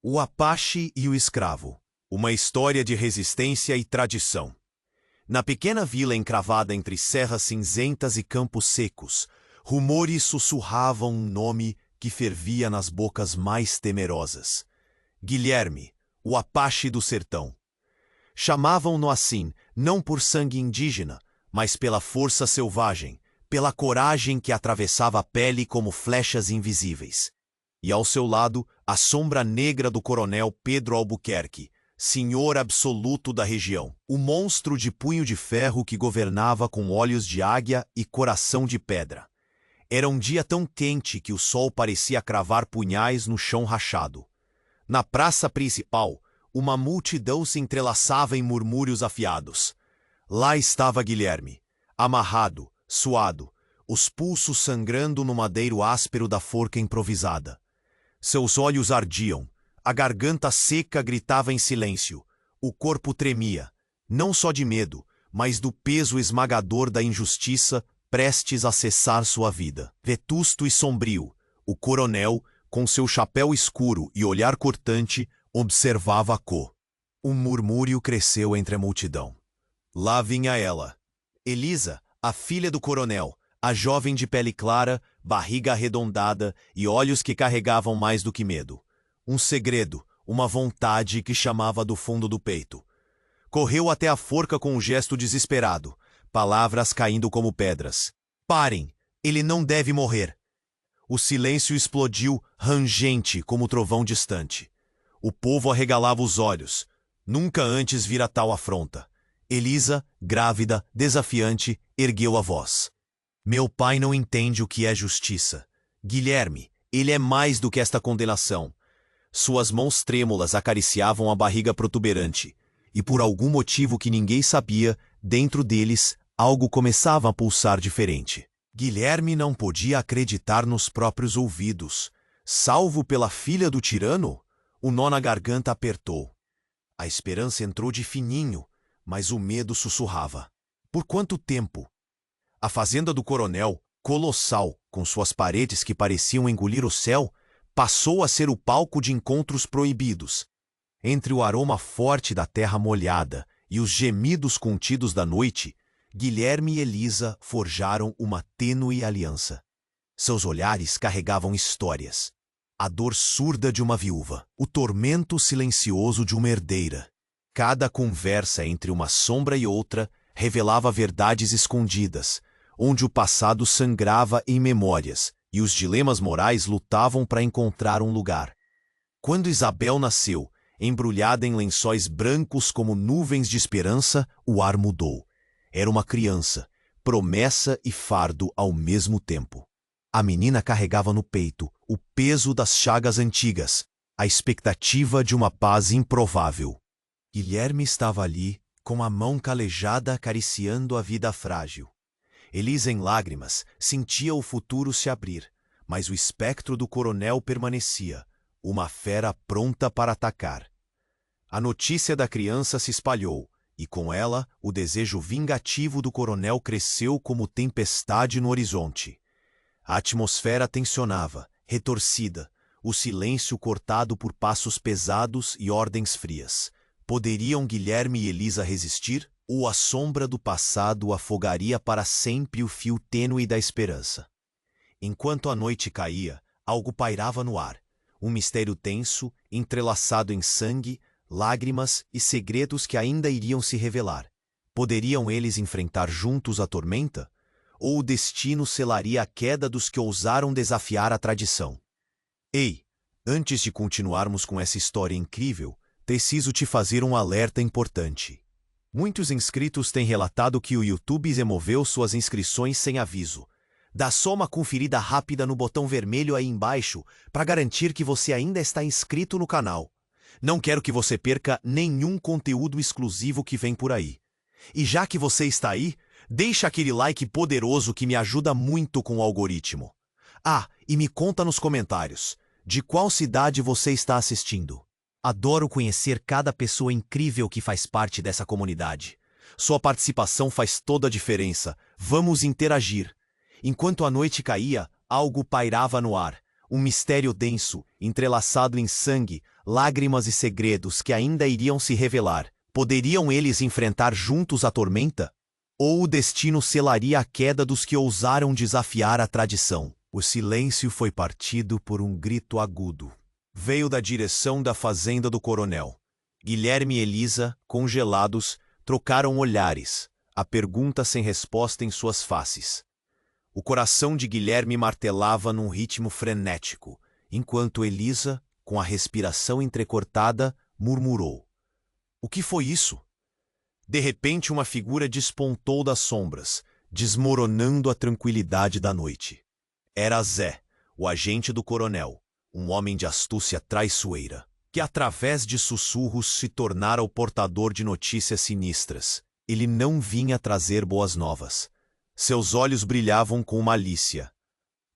O Apache e o Escravo. Uma história de resistência e tradição. Na pequena vila encravada entre serras cinzentas e campos secos, rumores sussurravam um nome que fervia nas bocas mais temerosas. Guilherme, o Apache do sertão. Chamavam-no assim, não por sangue indígena, mas pela força selvagem, pela coragem que atravessava a pele como flechas invisíveis. E ao seu lado, a sombra negra do coronel Pedro Albuquerque, senhor absoluto da região, o monstro de punho de ferro que governava com olhos de águia e coração de pedra. Era um dia tão quente que o sol parecia cravar punhais no chão rachado. Na praça principal, uma multidão se entrelaçava em murmúrios afiados. Lá estava Guilherme, amarrado, suado, os pulsos sangrando no madeiro áspero da forca improvisada. Seus olhos ardiam, a garganta seca gritava em silêncio, o corpo tremia, não só de medo, mas do peso esmagador da injustiça prestes a cessar sua vida. Vetusto e sombrio, o coronel, com seu chapéu escuro e olhar cortante, observava Co. Um murmúrio cresceu entre a multidão. Lá vinha ela, Elisa, a filha do coronel, a jovem de pele clara, barriga arredondada e olhos que carregavam mais do que medo. Um segredo, uma vontade que chamava do fundo do peito. Correu até a forca com um gesto desesperado, palavras caindo como pedras. Parem! Ele não deve morrer! O silêncio explodiu, rangente como trovão distante. O povo arregalava os olhos. Nunca antes vira tal afronta. Elisa, grávida, desafiante, ergueu a voz. Meu pai não entende o que é justiça. Guilherme, ele é mais do que esta condenação. Suas mãos trêmulas acariciavam a barriga protuberante, e por algum motivo que ninguém sabia, dentro deles, algo começava a pulsar diferente. Guilherme não podia acreditar nos próprios ouvidos. Salvo pela filha do tirano, o nó na garganta apertou. A esperança entrou de fininho, mas o medo sussurrava. Por quanto tempo? A fazenda do coronel, colossal, com suas paredes que pareciam engolir o céu, passou a ser o palco de encontros proibidos. Entre o aroma forte da terra molhada e os gemidos contidos da noite, Guilherme e Elisa forjaram uma tênue aliança. Seus olhares carregavam histórias. A dor surda de uma viúva, o tormento silencioso de uma herdeira. Cada conversa entre uma sombra e outra revelava verdades escondidas, onde o passado sangrava em memórias e os dilemas morais lutavam para encontrar um lugar. Quando Isabel nasceu, embrulhada em lençóis brancos como nuvens de esperança, o ar mudou. Era uma criança, promessa e fardo ao mesmo tempo. A menina carregava no peito o peso das chagas antigas, a expectativa de uma paz improvável. Guilherme estava ali, com a mão calejada acariciando a vida frágil. Elisa, em lágrimas, sentia o futuro se abrir, mas o espectro do coronel permanecia, uma fera pronta para atacar. A notícia da criança se espalhou, e com ela o desejo vingativo do coronel cresceu como tempestade no horizonte. A atmosfera tensionava, retorcida, o silêncio cortado por passos pesados e ordens frias. Poderiam Guilherme e Elisa resistir? Ou a sombra do passado afogaria para sempre o fio tênue da esperança? Enquanto a noite caía, algo pairava no ar. Um mistério tenso, entrelaçado em sangue, lágrimas e segredos que ainda iriam se revelar. Poderiam eles enfrentar juntos a tormenta? Ou o destino selaria a queda dos que ousaram desafiar a tradição? Ei, antes de continuarmos com essa história incrível, preciso te fazer um alerta importante. Muitos inscritos têm relatado que o YouTube removeu suas inscrições sem aviso. Dá só uma conferida rápida no botão vermelho aí embaixo para garantir que você ainda está inscrito no canal. Não quero que você perca nenhum conteúdo exclusivo que vem por aí. E já que você está aí, deixa aquele like poderoso que me ajuda muito com o algoritmo. Ah, e me conta nos comentários, de qual cidade você está assistindo? Adoro conhecer cada pessoa incrível que faz parte dessa comunidade. Sua participação faz toda a diferença. Vamos interagir. Enquanto a noite caía, algo pairava no ar. Um mistério denso, entrelaçado em sangue, lágrimas e segredos que ainda iriam se revelar. Poderiam eles enfrentar juntos a tormenta? Ou o destino selaria a queda dos que ousaram desafiar a tradição? O silêncio foi partido por um grito agudo. Veio da direção da fazenda do coronel. Guilherme e Elisa, congelados, trocaram olhares, a pergunta sem resposta em suas faces. O coração de Guilherme martelava num ritmo frenético, enquanto Elisa, com a respiração entrecortada, murmurou: "O que foi isso?" De repente, uma figura despontou das sombras, desmoronando a tranquilidade da noite. Era Zé, o agente do coronel, um homem de astúcia traiçoeira, que através de sussurros se tornara o portador de notícias sinistras. Ele não vinha trazer boas novas. Seus olhos brilhavam com malícia.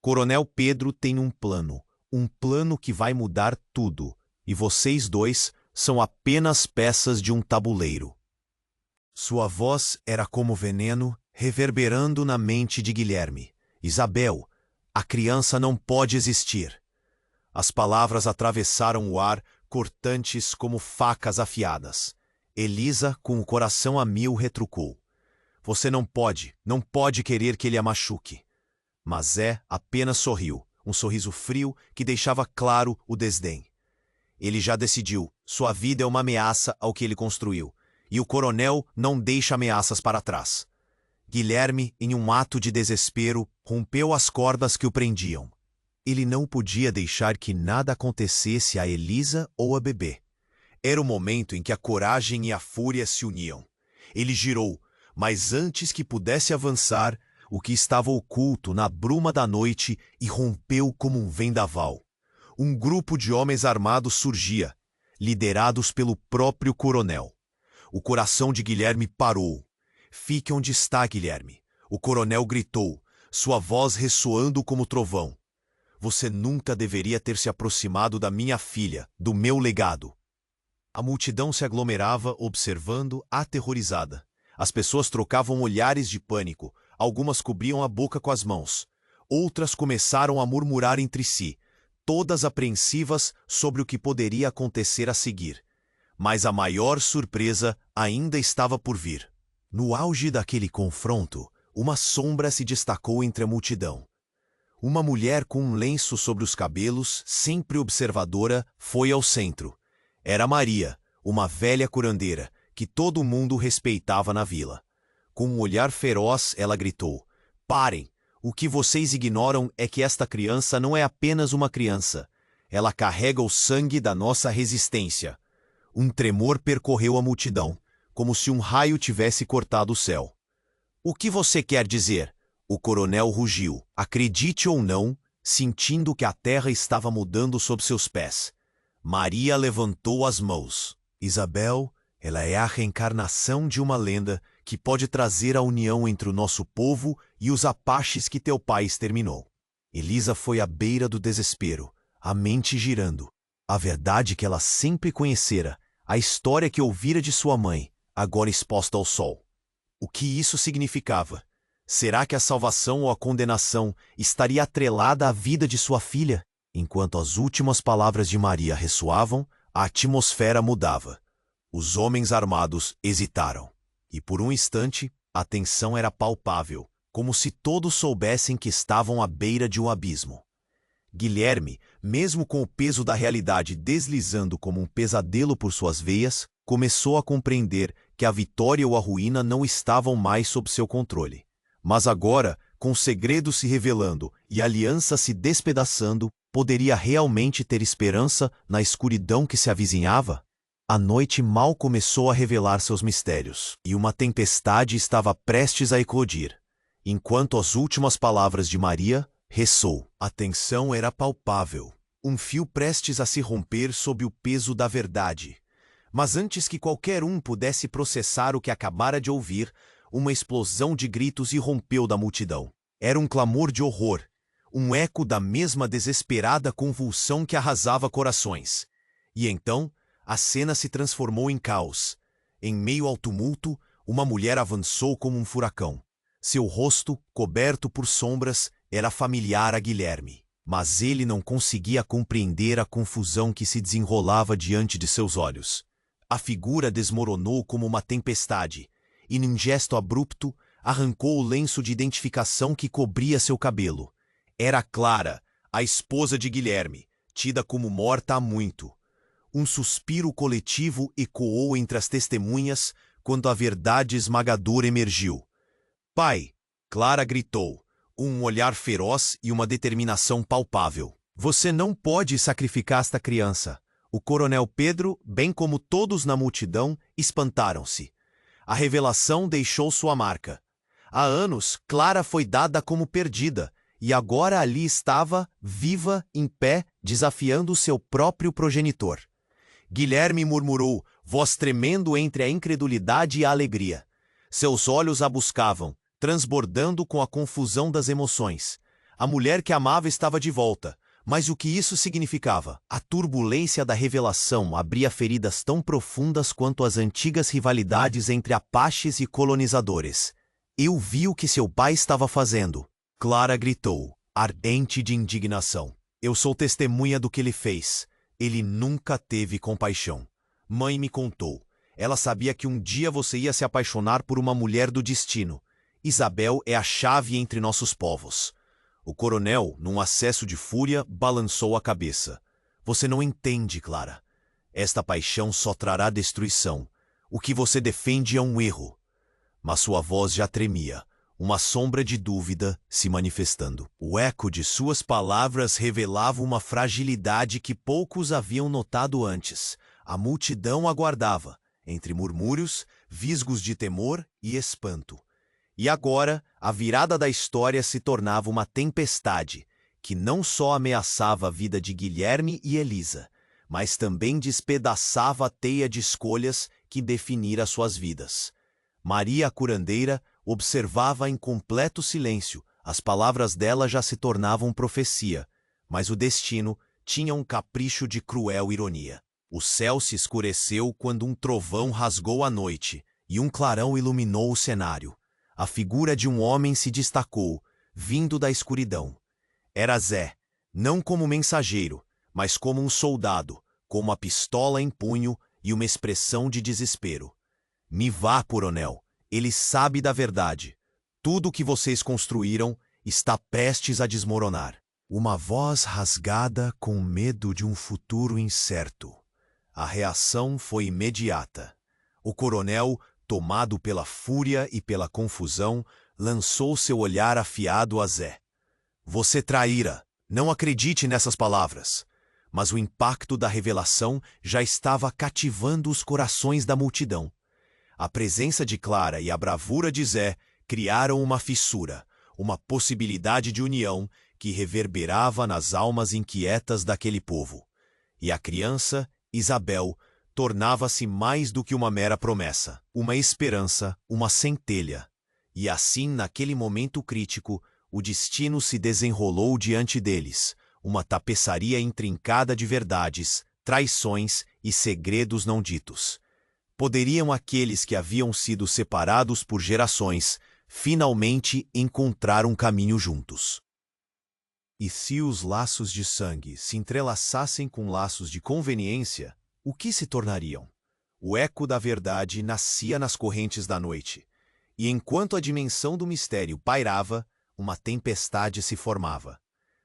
"Coronel Pedro tem um plano que vai mudar tudo, e vocês dois são apenas peças de um tabuleiro." Sua voz era como veneno, reverberando na mente de Guilherme. "Isabel, a criança não pode existir." As palavras atravessaram o ar, cortantes como facas afiadas. Elisa, com o coração a mil, retrucou: "Você não pode querer que ele a machuque." Mas Zé apenas sorriu, um sorriso frio que deixava claro o desdém. Ele já decidiu, sua vida é uma ameaça ao que ele construiu, e o coronel não deixa ameaças para trás. Guilherme, em um ato de desespero, rompeu as cordas que o prendiam. Ele não podia deixar que nada acontecesse a Elisa ou a bebê. Era o momento em que a coragem e a fúria se uniam. Ele girou, mas antes que pudesse avançar, o que estava oculto na bruma da noite irrompeu como um vendaval. Um grupo de homens armados surgia, liderados pelo próprio coronel. O coração de Guilherme parou. "Fique onde está, Guilherme." O coronel gritou, sua voz ressoando como trovão. "Você nunca deveria ter se aproximado da minha filha, do meu legado." A multidão se aglomerava, observando, aterrorizada. As pessoas trocavam olhares de pânico, algumas cobriam a boca com as mãos. Outras começaram a murmurar entre si, todas apreensivas sobre o que poderia acontecer a seguir. Mas a maior surpresa ainda estava por vir. No auge daquele confronto, uma sombra se destacou entre a multidão. Uma mulher com um lenço sobre os cabelos, sempre observadora, foi ao centro. Era Maria, uma velha curandeira, que todo mundo respeitava na vila. Com um olhar feroz, ela gritou: "Parem! O que vocês ignoram é que esta criança não é apenas uma criança. Ela carrega o sangue da nossa resistência." Um tremor percorreu a multidão, como se um raio tivesse cortado o céu. "O que você quer dizer?" O coronel rugiu, acredite ou não, sentindo que a terra estava mudando sob seus pés. Maria levantou as mãos. "Isabel, ela é a reencarnação de uma lenda que pode trazer a união entre o nosso povo e os apaches que teu pai exterminou." Elisa foi à beira do desespero, a mente girando. A verdade que ela sempre conhecera, a história que ouvira de sua mãe, agora exposta ao sol. O que isso significava? Será que a salvação ou a condenação estaria atrelada à vida de sua filha? Enquanto as últimas palavras de Maria ressoavam, a atmosfera mudava. Os homens armados hesitaram. E por um instante, a tensão era palpável, como se todos soubessem que estavam à beira de um abismo. Guilherme, mesmo com o peso da realidade deslizando como um pesadelo por suas veias, começou a compreender que a vitória ou a ruína não estavam mais sob seu controle. Mas agora, com segredos se revelando e alianças se despedaçando, poderia realmente ter esperança na escuridão que se avizinhava? A noite mal começou a revelar seus mistérios, e uma tempestade estava prestes a eclodir. Enquanto as últimas palavras de Maria ressoou, a tensão era palpável, um fio prestes a se romper sob o peso da verdade. Mas antes que qualquer um pudesse processar o que acabara de ouvir, uma explosão de gritos irrompeu da multidão. Era um clamor de horror, um eco da mesma desesperada convulsão que arrasava corações. E então, a cena se transformou em caos. Em meio ao tumulto, uma mulher avançou como um furacão. Seu rosto, coberto por sombras, era familiar a Guilherme. mas ele não conseguia compreender a confusão que se desenrolava diante de seus olhos. A figura desmoronou como uma tempestade, e num gesto abrupto, arrancou o lenço de identificação que cobria seu cabelo. Era Clara, a esposa de Guilherme, tida como morta há muito. Um suspiro coletivo ecoou entre as testemunhas quando a verdade esmagadora emergiu. Pai, Clara gritou, um olhar feroz e uma determinação palpável. Você não pode sacrificar esta criança. O coronel Pedro, bem como todos na multidão, espantaram-se. A revelação deixou sua marca. Há anos, Clara foi dada como perdida, e agora ali estava, viva, em pé, desafiando seu próprio progenitor. Guilherme murmurou, voz tremendo entre a incredulidade e a alegria. Seus olhos a buscavam, transbordando com a confusão das emoções. A mulher que amava estava de volta, mas o que isso significava? A turbulência da revelação abria feridas tão profundas quanto as antigas rivalidades entre apaches e colonizadores. Eu vi o que seu pai estava fazendo. Clara gritou, ardente de indignação. Eu sou testemunha do que ele fez. Ele nunca teve compaixão. Mãe me contou. Ela sabia que um dia você ia se apaixonar por uma mulher do destino. Isabel é a chave entre nossos povos. O coronel, num acesso de fúria, balançou a cabeça. Você não entende, Clara. Esta paixão só trará destruição. O que você defende é um erro. Mas sua voz já tremia, uma sombra de dúvida se manifestando. O eco de suas palavras revelava uma fragilidade que poucos haviam notado antes. A multidão aguardava, entre murmúrios, visgos de temor e espanto. E agora, a virada da história se tornava uma tempestade, que não só ameaçava a vida de Guilherme e Elisa, mas também despedaçava a teia de escolhas que definira suas vidas. Maria, a curandeira, observava em completo silêncio. As palavras dela já se tornavam profecia, mas o destino tinha um capricho de cruel ironia. O céu se escureceu quando um trovão rasgou a noite, e um clarão iluminou o cenário. A figura de um homem se destacou, vindo da escuridão. Era Zé, não como mensageiro, mas como um soldado, com uma pistola em punho e uma expressão de desespero. Me vá, coronel, ele sabe da verdade. Tudo o que vocês construíram está prestes a desmoronar. Uma voz rasgada com medo de um futuro incerto. A reação foi imediata. O coronel, tomado pela fúria e pela confusão, lançou seu olhar afiado a Zé. Você traíra. Não acredite nessas palavras. Mas o impacto da revelação já estava cativando os corações da multidão. A presença de Clara e a bravura de Zé criaram uma fissura, uma possibilidade de união que reverberava nas almas inquietas daquele povo. E a criança, Isabel, tornava-se mais do que uma mera promessa, uma esperança, uma centelha. E assim, naquele momento crítico, o destino se desenrolou diante deles, uma tapeçaria intrincada de verdades, traições e segredos não ditos. Poderiam aqueles que haviam sido separados por gerações finalmente encontrar um caminho juntos. E se os laços de sangue se entrelaçassem com laços de conveniência, o que se tornariam? O eco da verdade nascia nas correntes da noite, e enquanto a dimensão do mistério pairava, uma tempestade se formava.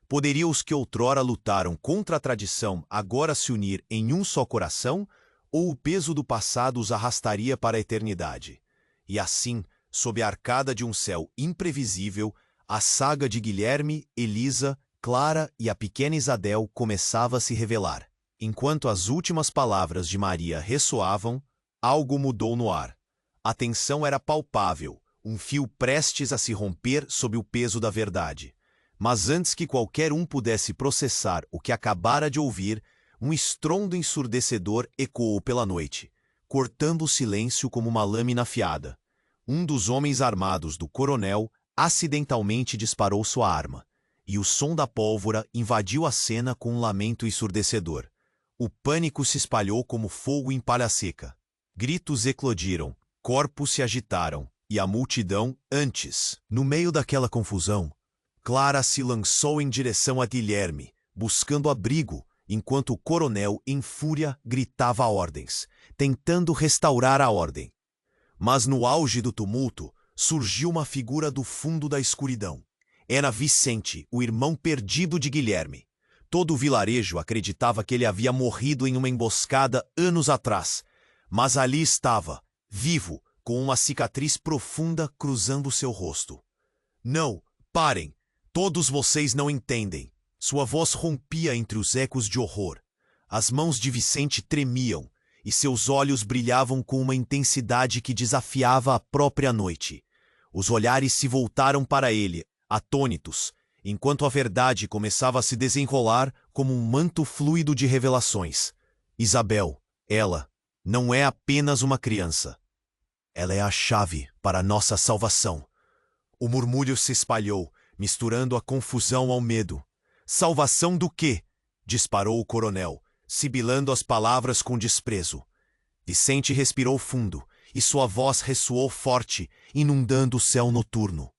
Poderiam os que outrora lutaram contra a tradição agora se unir em um só coração, ou o peso do passado os arrastaria para a eternidade? E assim, sob a arcada de um céu imprevisível, a saga de Guilherme, Elisa, Clara e a pequena Isabel começava a se revelar. Enquanto as últimas palavras de Maria ressoavam, algo mudou no ar. A tensão era palpável, um fio prestes a se romper sob o peso da verdade. Mas antes que qualquer um pudesse processar o que acabara de ouvir, um estrondo ensurdecedor ecoou pela noite, cortando o silêncio como uma lâmina afiada. Um dos homens armados do coronel acidentalmente disparou sua arma, e o som da pólvora invadiu a cena com um lamento ensurdecedor. O pânico se espalhou como fogo em palha seca. Gritos eclodiram, corpos se agitaram, e a multidão, antes, no meio daquela confusão, Clara se lançou em direção a Guilherme, buscando abrigo, enquanto o coronel, em fúria, gritava ordens, tentando restaurar a ordem. Mas no auge do tumulto, surgiu uma figura do fundo da escuridão. Era Vicente, o irmão perdido de Guilherme. Todo o vilarejo acreditava que ele havia morrido em uma emboscada anos atrás, mas ali estava, vivo, com uma cicatriz profunda cruzando seu rosto. Não, parem! Todos vocês não entendem. Sua voz rompia entre os ecos de horror. As mãos de Vicente tremiam, e seus olhos brilhavam com uma intensidade que desafiava a própria noite. Os olhares se voltaram para ele, atônitos, enquanto a verdade começava a se desenrolar como um manto fluido de revelações. Isabel, ela, não é apenas uma criança. Ela é a chave para a nossa salvação. O murmúrio se espalhou, misturando a confusão ao medo. Salvação do quê? Disparou o coronel, sibilando as palavras com desprezo. Vicente respirou fundo, e sua voz ressoou forte, inundando o céu noturno.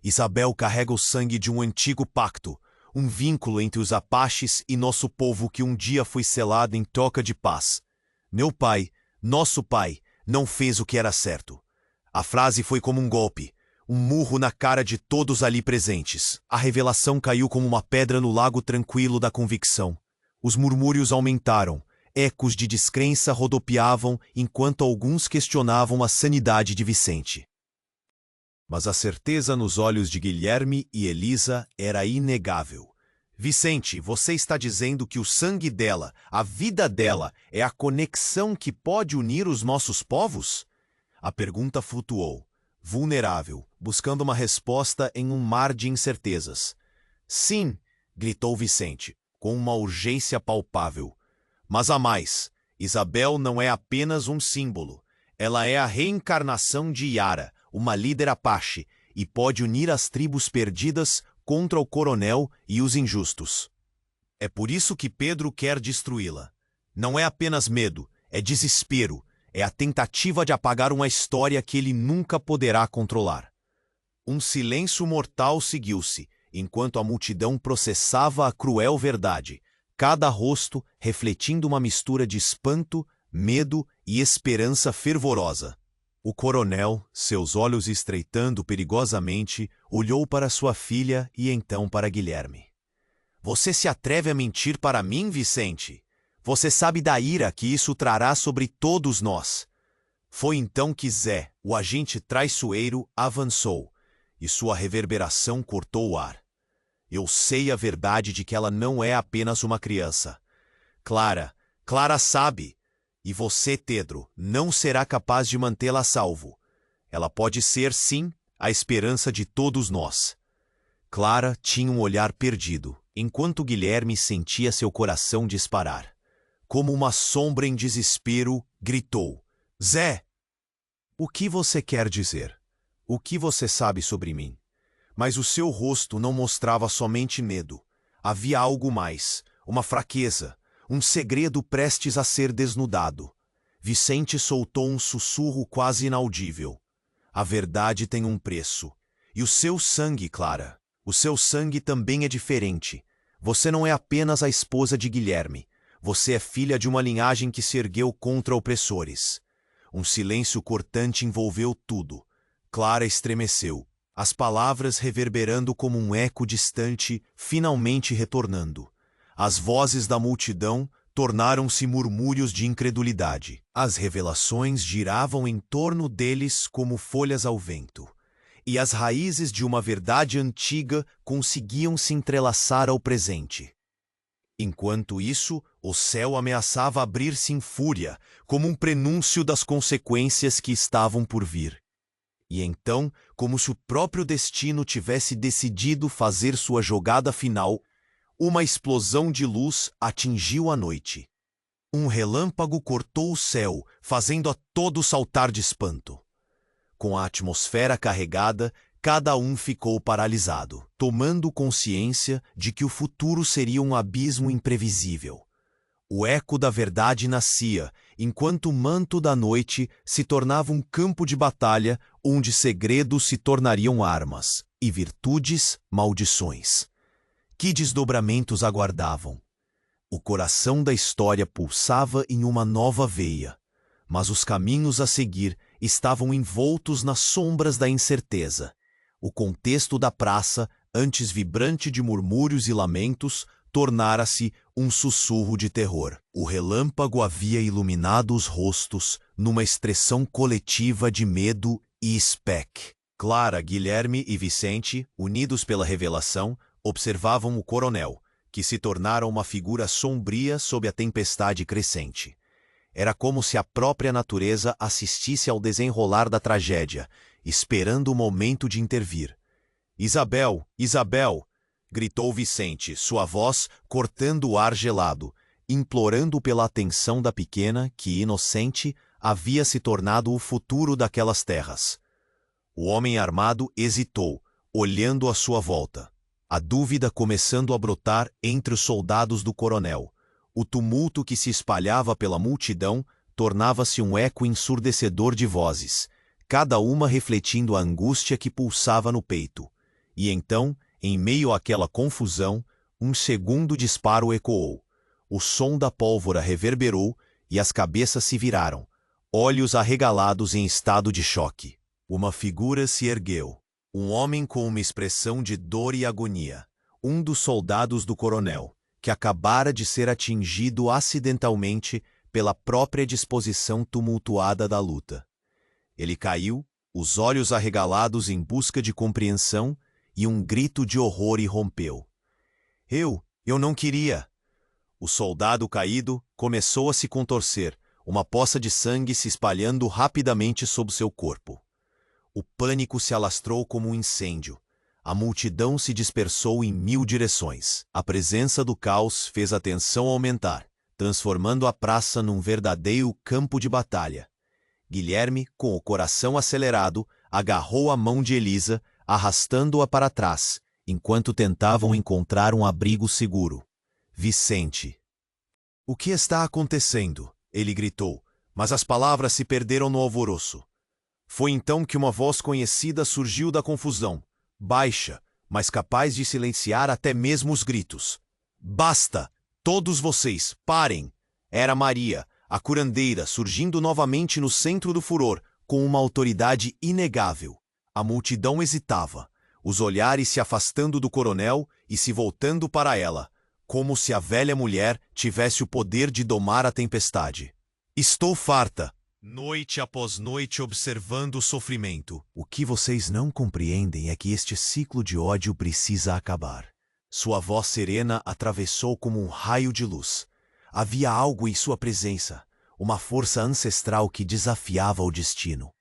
Isabel carrega o sangue de um antigo pacto, um vínculo entre os Apaches e nosso povo que um dia foi selado em troca de paz. Meu pai, nosso pai, não fez o que era certo. A frase foi como um golpe, um murro na cara de todos ali presentes. A revelação caiu como uma pedra no lago tranquilo da convicção. Os murmúrios aumentaram, ecos de descrença rodopiavam enquanto alguns questionavam a sanidade de Vicente. Mas a certeza nos olhos de Guilherme e Elisa era inegável. Vicente, você está dizendo que o sangue dela, a vida dela, é a conexão que pode unir os nossos povos? A pergunta flutuou, vulnerável, buscando uma resposta em um mar de incertezas. Sim, gritou Vicente, com uma urgência palpável. Mas há mais. Isabel não é apenas um símbolo. Ela é a reencarnação de Yara, uma líder Apache, e pode unir as tribos perdidas contra o coronel e os injustos. É por isso que Pedro quer destruí-la. Não é apenas medo, é desespero, é a tentativa de apagar uma história que ele nunca poderá controlar. Um silêncio mortal seguiu-se, enquanto a multidão processava a cruel verdade, cada rosto refletindo uma mistura de espanto, medo e esperança fervorosa. O coronel, seus olhos estreitando perigosamente, olhou para sua filha e então para Guilherme. Você se atreve a mentir para mim, Vicente? Você sabe da ira que isso trará sobre todos nós. Foi então que Zé, o agente traiçoeiro, avançou, e sua reverberação cortou o ar. Eu sei a verdade de que ela não é apenas uma criança. Clara sabe. E você, Pedro, não será capaz de mantê-la a salvo. Ela pode ser, sim, a esperança de todos nós. Clara tinha um olhar perdido, enquanto Guilherme sentia seu coração disparar. Como uma sombra em desespero, gritou. Zé! O que você quer dizer? O que você sabe sobre mim? Mas o seu rosto não mostrava somente medo. Havia algo mais, uma fraqueza, um segredo prestes a ser desnudado. Vicente soltou um sussurro quase inaudível. A verdade tem um preço. E o seu sangue, Clara, o seu sangue também é diferente. Você não é apenas a esposa de Guilherme. Você é filha de uma linhagem que se ergueu contra opressores. Um silêncio cortante envolveu tudo. Clara estremeceu, as palavras reverberando como um eco distante, finalmente retornando. As vozes da multidão tornaram-se murmúrios de incredulidade. As revelações giravam em torno deles como folhas ao vento. E as raízes de uma verdade antiga conseguiam se entrelaçar ao presente. Enquanto isso, o céu ameaçava abrir-se em fúria, como um prenúncio das consequências que estavam por vir. E então, como se o próprio destino tivesse decidido fazer sua jogada final, uma explosão de luz atingiu a noite. Um relâmpago cortou o céu, fazendo a todos saltar de espanto. Com a atmosfera carregada, cada um ficou paralisado, tomando consciência de que o futuro seria um abismo imprevisível. O eco da verdade nascia, enquanto o manto da noite se tornava um campo de batalha onde segredos se tornariam armas, e virtudes, maldições. Que desdobramentos aguardavam? O coração da história pulsava em uma nova veia, mas os caminhos a seguir estavam envoltos nas sombras da incerteza. O contexto da praça, antes vibrante de murmúrios e lamentos, tornara-se um sussurro de terror. O relâmpago havia iluminado os rostos numa expressão coletiva de medo e espeque. Clara, Guilherme e Vicente, unidos pela revelação, observavam o coronel, que se tornara uma figura sombria sob a tempestade crescente. Era como se a própria natureza assistisse ao desenrolar da tragédia, esperando o momento de intervir. "Isabel! Isabel!" gritou Vicente, sua voz cortando o ar gelado, implorando pela atenção da pequena que, inocente, havia se tornado o futuro daquelas terras. O homem armado hesitou, olhando à sua volta. A dúvida começando a brotar entre os soldados do coronel. O tumulto que se espalhava pela multidão tornava-se um eco ensurdecedor de vozes, cada uma refletindo a angústia que pulsava no peito. E então, em meio àquela confusão, um segundo disparo ecoou. O som da pólvora reverberou e as cabeças se viraram, olhos arregalados em estado de choque. Uma figura se ergueu. Um homem com uma expressão de dor e agonia. Um dos soldados do coronel, que acabara de ser atingido acidentalmente pela própria disposição tumultuada da luta. Ele caiu, os olhos arregalados em busca de compreensão, e um grito de horror irrompeu. Eu não queria." O soldado caído começou a se contorcer, uma poça de sangue se espalhando rapidamente sobre seu corpo. O pânico se alastrou como um incêndio. A multidão se dispersou em 1000 direções. A presença do caos fez a tensão aumentar, transformando a praça num verdadeiro campo de batalha. Guilherme, com o coração acelerado, agarrou a mão de Elisa, arrastando-a para trás, enquanto tentavam encontrar um abrigo seguro. "Vicente." "O que está acontecendo?" ele gritou, mas as palavras se perderam no alvoroço. Foi então que uma voz conhecida surgiu da confusão, baixa, mas capaz de silenciar até mesmo os gritos. "Basta! Todos vocês, parem!" Era Maria, a curandeira, surgindo novamente no centro do furor, com uma autoridade inegável. A multidão hesitava, os olhares se afastando do coronel e se voltando para ela, como se a velha mulher tivesse o poder de domar a tempestade. "Estou farta, noite após noite observando o sofrimento. O que vocês não compreendem é que este ciclo de ódio precisa acabar." Sua voz serena atravessou como um raio de luz. Havia algo em sua presença, uma força ancestral que desafiava o destino.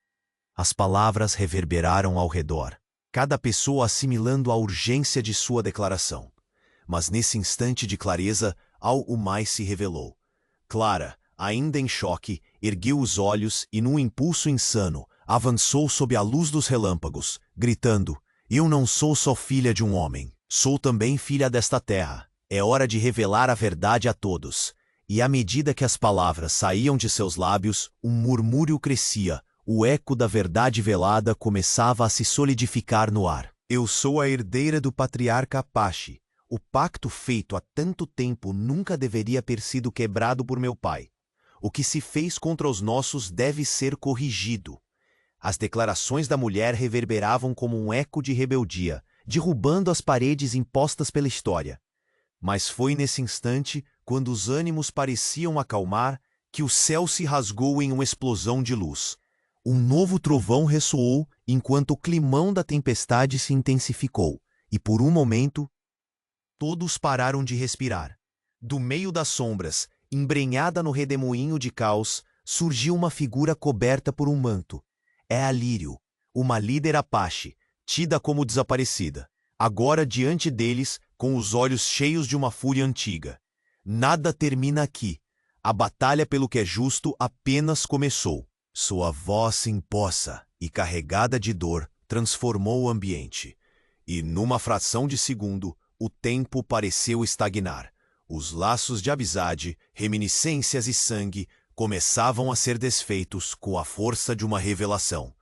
As palavras reverberaram ao redor, cada pessoa assimilando a urgência de sua declaração. Mas nesse instante de clareza, algo mais se revelou. Clara, ainda em choque, ergueu os olhos e, num impulso insano, avançou sob a luz dos relâmpagos, gritando: "Eu não sou só filha de um homem, sou também filha desta terra. É hora de revelar a verdade a todos." E à medida que as palavras saíam de seus lábios, um murmúrio crescia, o eco da verdade velada começava a se solidificar no ar. "Eu sou a herdeira do patriarca Apache. O pacto feito há tanto tempo nunca deveria ter sido quebrado por meu pai. O que se fez contra os nossos deve ser corrigido." As declarações da mulher reverberavam como um eco de rebeldia, derrubando as paredes impostas pela história. Mas foi nesse instante, quando os ânimos pareciam acalmar, que o céu se rasgou em uma explosão de luz. Um novo trovão ressoou enquanto o climão da tempestade se intensificou, e por um momento, todos pararam de respirar. Do meio das sombras, embrenhada no redemoinho de caos, surgiu uma figura coberta por um manto. É a Lírio, uma líder Apache, tida como desaparecida, agora diante deles, com os olhos cheios de uma fúria antiga. Nada termina aqui. A batalha pelo que é justo apenas começou. Sua voz imposta e carregada de dor transformou o ambiente. E, numa fração de segundo, o tempo pareceu estagnar. Os laços de amizade, reminiscências e sangue começavam a ser desfeitos com a força de uma revelação.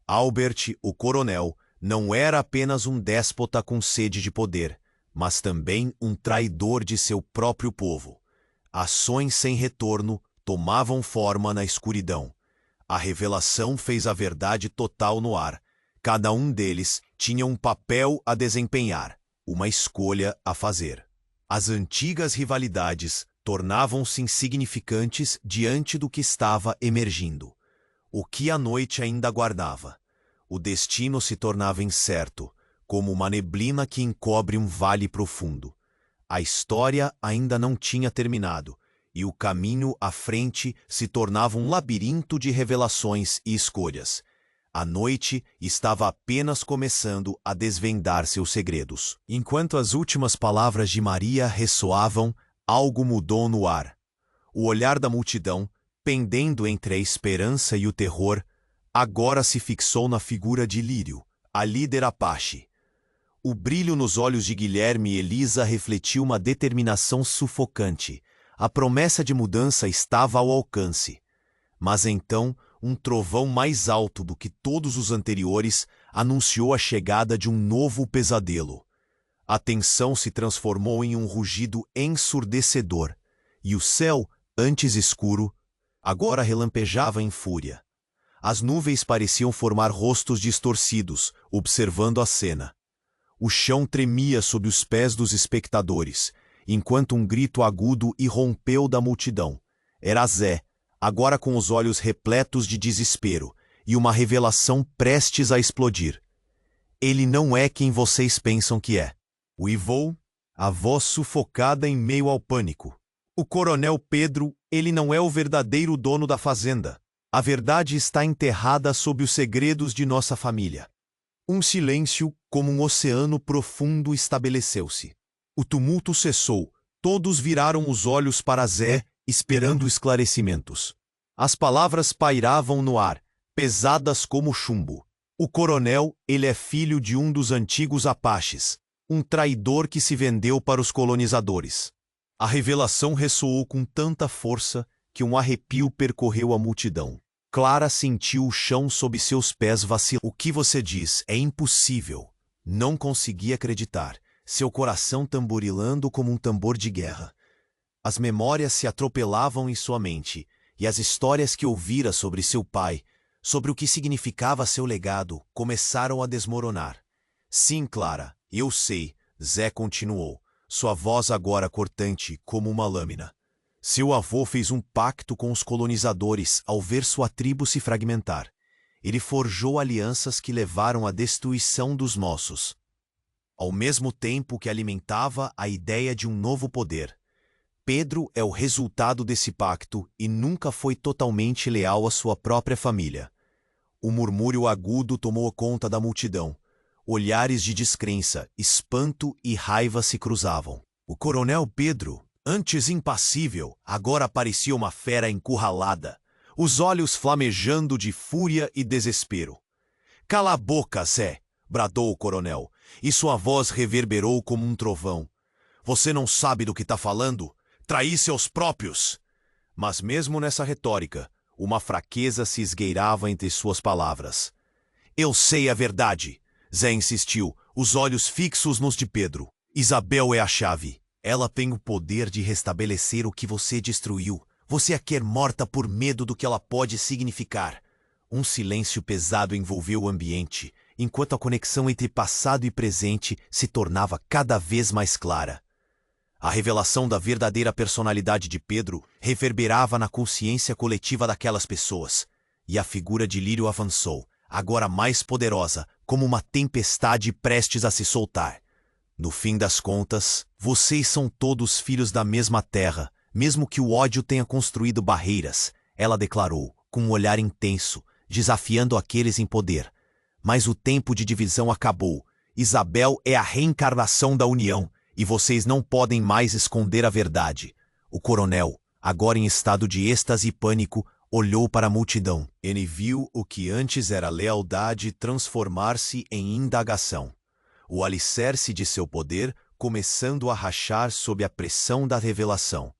Albert, o coronel, não era apenas um déspota com sede de poder, mas também um traidor de seu próprio povo. Ações sem retorno tomavam forma na escuridão. A revelação fez a verdade total no ar. Cada um deles tinha um papel a desempenhar, uma escolha a fazer. As antigas rivalidades tornavam-se insignificantes diante do que estava emergindo. O que a noite ainda guardava? O destino se tornava incerto, como uma neblina que encobre um vale profundo. A história ainda não tinha terminado, e o caminho à frente se tornava um labirinto de revelações e escolhas. A noite estava apenas começando a desvendar seus segredos. Enquanto as últimas palavras de Maria ressoavam, algo mudou no ar. O olhar da multidão, pendendo entre a esperança e o terror, agora se fixou na figura de Lírio, a líder Apache. O brilho nos olhos de Guilherme e Elisa refletiu uma determinação sufocante. A promessa de mudança estava ao alcance. Mas então, um trovão mais alto do que todos os anteriores anunciou a chegada de um novo pesadelo. A tensão se transformou em um rugido ensurdecedor, e o céu, antes escuro, agora relampejava em fúria. As nuvens pareciam formar rostos distorcidos, observando a cena. O chão tremia sob os pés dos espectadores, enquanto um grito agudo irrompeu da multidão. Era Zé, agora com os olhos repletos de desespero, e uma revelação prestes a explodir. Ele não é quem vocês pensam que é. Uivou, a voz sufocada em meio ao pânico. O coronel Pedro, ele não é o verdadeiro dono da fazenda. A verdade está enterrada sob os segredos de nossa família. Um silêncio, como um oceano profundo, estabeleceu-se. O tumulto cessou. Todos viraram os olhos para Zé, esperando esclarecimentos. As palavras pairavam no ar, pesadas como chumbo. O coronel, ele é filho de um dos antigos Apaches, um traidor que se vendeu para os colonizadores. A revelação ressoou com tanta força que um arrepio percorreu a multidão. Clara sentiu o chão sob seus pés vacilar. O que você diz é impossível. Não conseguia acreditar, seu coração tamborilando como um tambor de guerra. As memórias se atropelavam em sua mente, e as histórias que ouvira sobre seu pai, sobre o que significava seu legado, começaram a desmoronar. Sim, Clara, eu sei, Zé continuou, sua voz agora cortante como uma lâmina. Seu avô fez um pacto com os colonizadores ao ver sua tribo se fragmentar. Ele forjou alianças que levaram à destruição dos nossos, ao mesmo tempo que alimentava a ideia de um novo poder. Pedro é o resultado desse pacto e nunca foi totalmente leal à sua própria família. O murmúrio agudo tomou conta da multidão. Olhares de descrença, espanto e raiva se cruzavam. O coronel Pedro, antes impassível, agora parecia uma fera encurralada, os olhos flamejando de fúria e desespero. "Cala a boca, Zé!" bradou o coronel, e sua voz reverberou como um trovão. "Você não sabe do que está falando? Trair seus próprios!" Mas mesmo nessa retórica, uma fraqueza se esgueirava entre suas palavras. "Eu sei a verdade!" Zé insistiu, os olhos fixos nos de Pedro. "Isabel é a chave. Ela tem o poder de restabelecer o que você destruiu. Você a quer morta por medo do que ela pode significar." Um silêncio pesado envolveu o ambiente, enquanto a conexão entre passado e presente se tornava cada vez mais clara. A revelação da verdadeira personalidade de Pedro reverberava na consciência coletiva daquelas pessoas, e a figura de Lírio avançou, agora mais poderosa, como uma tempestade prestes a se soltar. "No fim das contas, vocês são todos filhos da mesma terra, mesmo que o ódio tenha construído barreiras", ela declarou, com um olhar intenso, desafiando aqueles em poder. "Mas o tempo de divisão acabou. Isabel é a reencarnação da união, e vocês não podem mais esconder a verdade." O coronel, agora em estado de êxtase e pânico, olhou para a multidão. Ele viu o que antes era lealdade transformar-se em indagação. O alicerce de seu poder começando a rachar sob a pressão da revelação.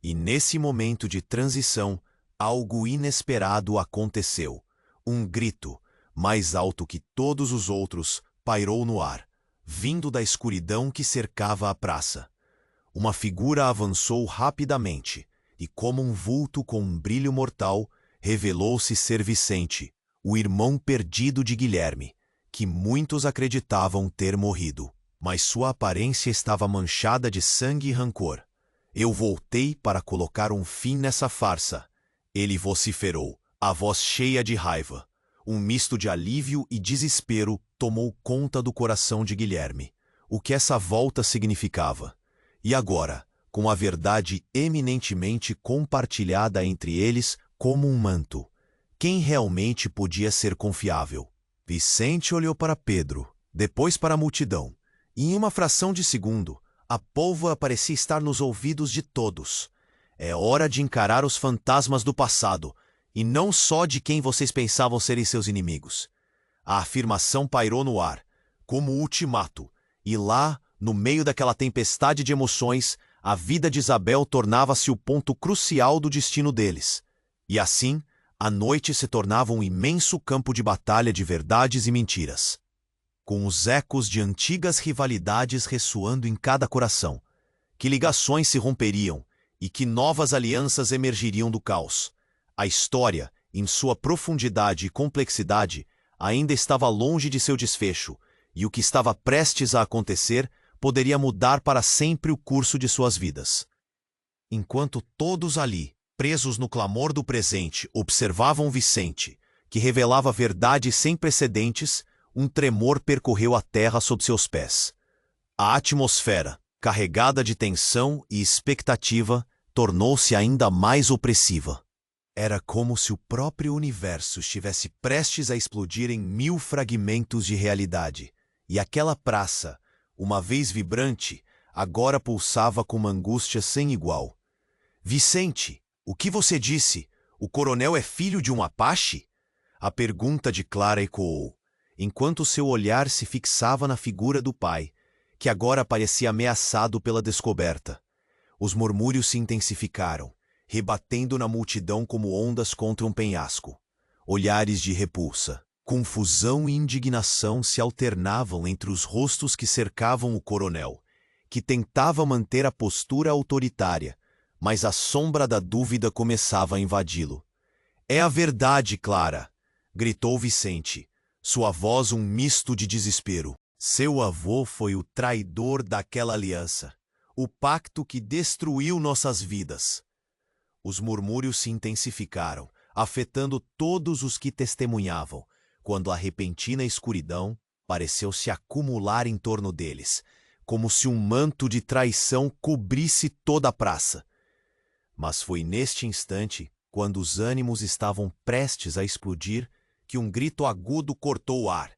E nesse momento de transição, algo inesperado aconteceu. Um grito, mais alto que todos os outros, pairou no ar, vindo da escuridão que cercava a praça. Uma figura avançou rapidamente, e como um vulto com um brilho mortal, revelou-se ser Vicente, o irmão perdido de Guilherme, que muitos acreditavam ter morrido. Mas sua aparência estava manchada de sangue e rancor. Eu voltei para colocar um fim nessa farsa. Ele vociferou, a voz cheia de raiva. Um misto de alívio e desespero tomou conta do coração de Guilherme. O que essa volta significava? E agora, com a verdade eminentemente compartilhada entre eles como um manto, quem realmente podia ser confiável? Vicente olhou para Pedro, depois para a multidão. E em uma fração de segundo, a pólvora parecia estar nos ouvidos de todos. É hora de encarar os fantasmas do passado, e não só de quem vocês pensavam serem seus inimigos. A afirmação pairou no ar, como ultimato, e lá, no meio daquela tempestade de emoções, a vida de Isabel tornava-se o ponto crucial do destino deles. E assim, a noite se tornava um imenso campo de batalha de verdades e mentiras, com os ecos de antigas rivalidades ressoando em cada coração, que ligações se romperiam e que novas alianças emergiriam do caos. A história, em sua profundidade e complexidade, ainda estava longe de seu desfecho, e o que estava prestes a acontecer poderia mudar para sempre o curso de suas vidas. Enquanto todos ali, presos no clamor do presente, observavam Vicente, que revelava verdades sem precedentes, um tremor percorreu a terra sob seus pés. A atmosfera, carregada de tensão e expectativa, tornou-se ainda mais opressiva. Era como se o próprio universo estivesse prestes a explodir em 1000 fragmentos de realidade, e aquela praça, uma vez vibrante, agora pulsava com uma angústia sem igual. Vicente, o que você disse? O coronel é filho de um Apache? A pergunta de Clara ecoou, enquanto seu olhar se fixava na figura do pai, que agora parecia ameaçado pela descoberta. Os murmúrios se intensificaram, rebatendo na multidão como ondas contra um penhasco. Olhares de repulsa, confusão e indignação se alternavam entre os rostos que cercavam o coronel, que tentava manter a postura autoritária, mas a sombra da dúvida começava a invadi-lo. "É a verdade, Clara!" gritou Vicente, sua voz um misto de desespero. "Seu avô foi o traidor daquela aliança, o pacto que destruiu nossas vidas." Os murmúrios se intensificaram, afetando todos os que testemunhavam, quando a repentina escuridão pareceu se acumular em torno deles, como se um manto de traição cobrisse toda a praça. Mas foi neste instante, quando os ânimos estavam prestes a explodir, que um grito agudo cortou o ar,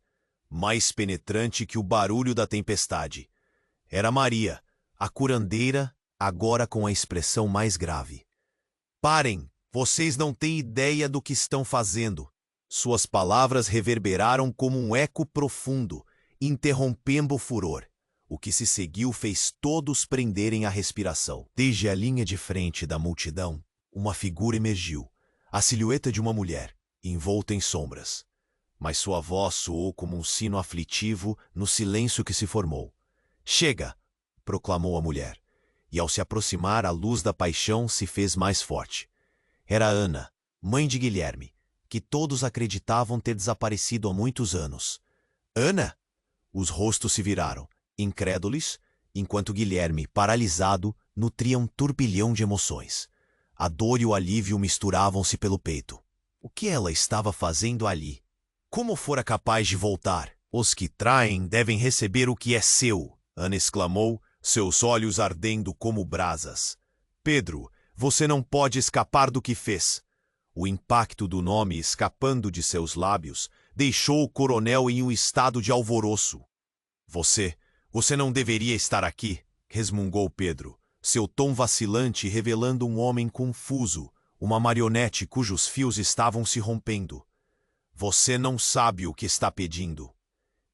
mais penetrante que o barulho da tempestade. Era Maria, a curandeira, agora com a expressão mais grave. "Parem! Vocês não têm ideia do que estão fazendo." Suas palavras reverberaram como um eco profundo, interrompendo o furor. O que se seguiu fez todos prenderem a respiração. Desde a linha de frente da multidão, uma figura emergiu, a silhueta de uma mulher, envolta em sombras. Mas sua voz soou como um sino aflitivo no silêncio que se formou. "Chega!" proclamou a mulher, e ao se aproximar a luz da paixão se fez mais forte. Era Ana, mãe de Guilherme, que todos acreditavam ter desaparecido há muitos anos. "Ana?" Os rostos se viraram, incrédulos, enquanto Guilherme, paralisado, nutria um turbilhão de emoções. A dor e o alívio misturavam-se pelo peito. O que ela estava fazendo ali? Como fora capaz de voltar? "Os que traem devem receber o que é seu," Ana exclamou, seus olhos ardendo como brasas. "Pedro, você não pode escapar do que fez." O impacto do nome escapando de seus lábios deixou o coronel em um estado de alvoroço. Você não deveria estar aqui," resmungou Pedro, seu tom vacilante revelando um homem confuso, uma marionete cujos fios estavam se rompendo. "Você não sabe o que está pedindo."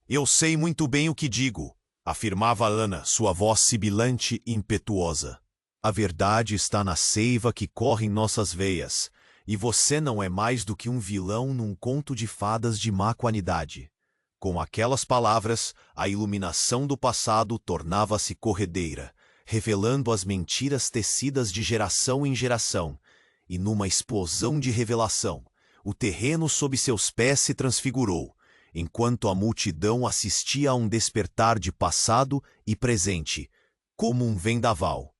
"Eu sei muito bem o que digo," afirmava Ana, sua voz sibilante e impetuosa. "A verdade está na seiva que corre em nossas veias, E você não é mais do que um vilão num conto de fadas de má qualidade. Com aquelas palavras, a iluminação do passado tornava-se corredeira, revelando as mentiras tecidas de geração em geração, e numa explosão de revelação, o terreno sob seus pés se transfigurou, enquanto a multidão assistia a um despertar de passado e presente, como um vendaval.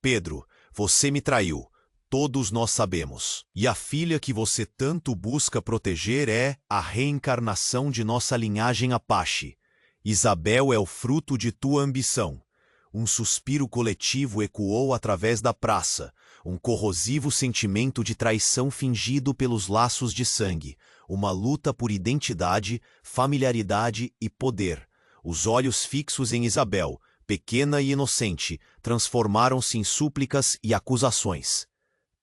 Pedro, você me traiu. Todos nós sabemos. E a filha que você tanto busca proteger é a reencarnação de nossa linhagem Apache. Isabel é o fruto de tua ambição. Um suspiro coletivo ecoou através da praça, um corrosivo sentimento de traição fingido pelos laços de sangue, uma luta por identidade, familiaridade e poder. Os olhos fixos em Isabel, pequena e inocente, transformaram-se em súplicas e acusações.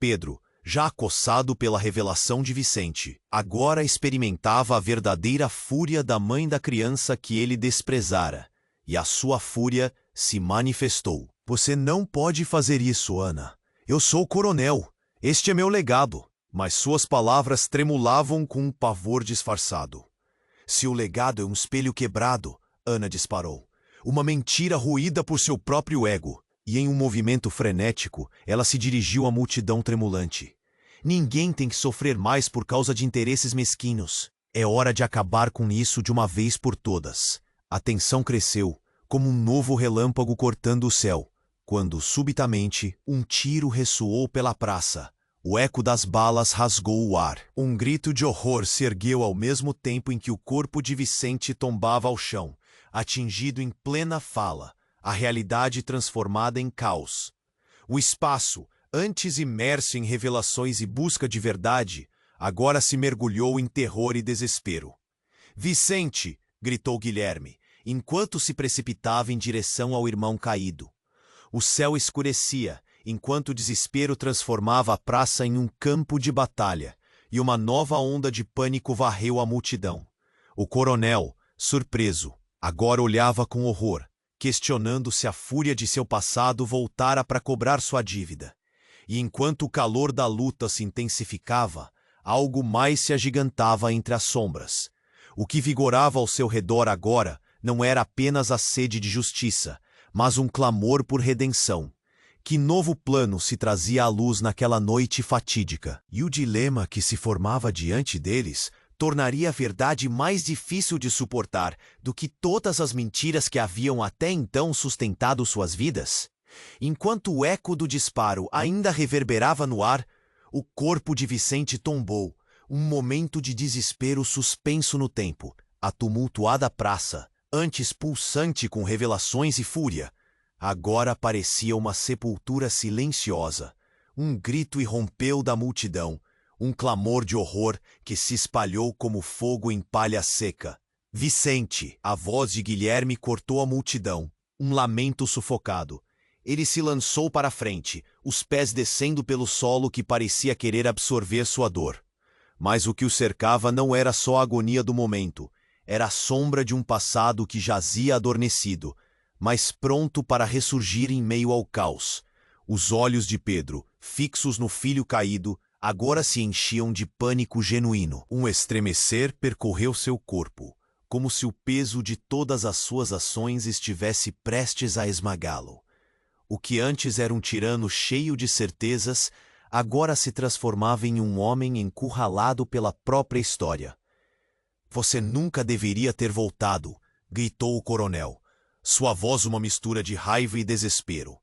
Pedro, já acossado pela revelação de Vicente, agora experimentava a verdadeira fúria da mãe da criança que ele desprezara, e a sua fúria se manifestou. Você não pode fazer isso, Ana. Eu sou o coronel. Este é meu legado. Mas suas palavras tremulavam com um pavor disfarçado. Se o legado é um espelho quebrado, Ana disparou. Uma mentira ruída por seu próprio ego. E em um movimento frenético, ela se dirigiu à multidão tremulante. Ninguém tem que sofrer mais por causa de interesses mesquinhos. É hora de acabar com isso de uma vez por todas. A tensão cresceu, como um novo relâmpago cortando o céu, quando, subitamente, um tiro ressoou pela praça. O eco das balas rasgou o ar. Um grito de horror se ergueu ao mesmo tempo em que o corpo de Vicente tombava ao chão, atingido em plena fala. A realidade transformada em caos. O espaço, antes imerso em revelações e busca de verdade, agora se mergulhou em terror e desespero. Vicente! Gritou Guilherme, enquanto se precipitava em direção ao irmão caído. O céu escurecia, enquanto o desespero transformava a praça em um campo de batalha, e uma nova onda de pânico varreu a multidão. O coronel, surpreso, agora olhava com horror, questionando se a fúria de seu passado voltara para cobrar sua dívida. E enquanto o calor da luta se intensificava, algo mais se agigantava entre as sombras. O que vigorava ao seu redor agora não era apenas a sede de justiça, mas um clamor por redenção. Que novo plano se trazia à luz naquela noite fatídica? E o dilema que se formava diante deles tornaria a verdade mais difícil de suportar do que todas as mentiras que haviam até então sustentado suas vidas. Enquanto o eco do disparo ainda reverberava no ar, o corpo de Vicente tombou, um momento de desespero suspenso no tempo. A tumultuada praça, antes pulsante com revelações e fúria, agora parecia uma sepultura silenciosa. Um grito irrompeu da multidão, um clamor de horror que se espalhou como fogo em palha seca. Vicente! A voz de Guilherme cortou a multidão, um lamento sufocado. Ele se lançou para a frente, os pés descendo pelo solo que parecia querer absorver sua dor. Mas o que o cercava não era só a agonia do momento, era a sombra de um passado que jazia adormecido, mas pronto para ressurgir em meio ao caos. Os olhos de Pedro, fixos no filho caído, agora se enchiam de pânico genuíno. Um estremecer percorreu seu corpo, como se o peso de todas as suas ações estivesse prestes a esmagá-lo. O que antes era um tirano cheio de certezas, agora se transformava em um homem encurralado pela própria história. Você nunca deveria ter voltado, gritou o coronel, sua voz uma mistura de raiva e desespero.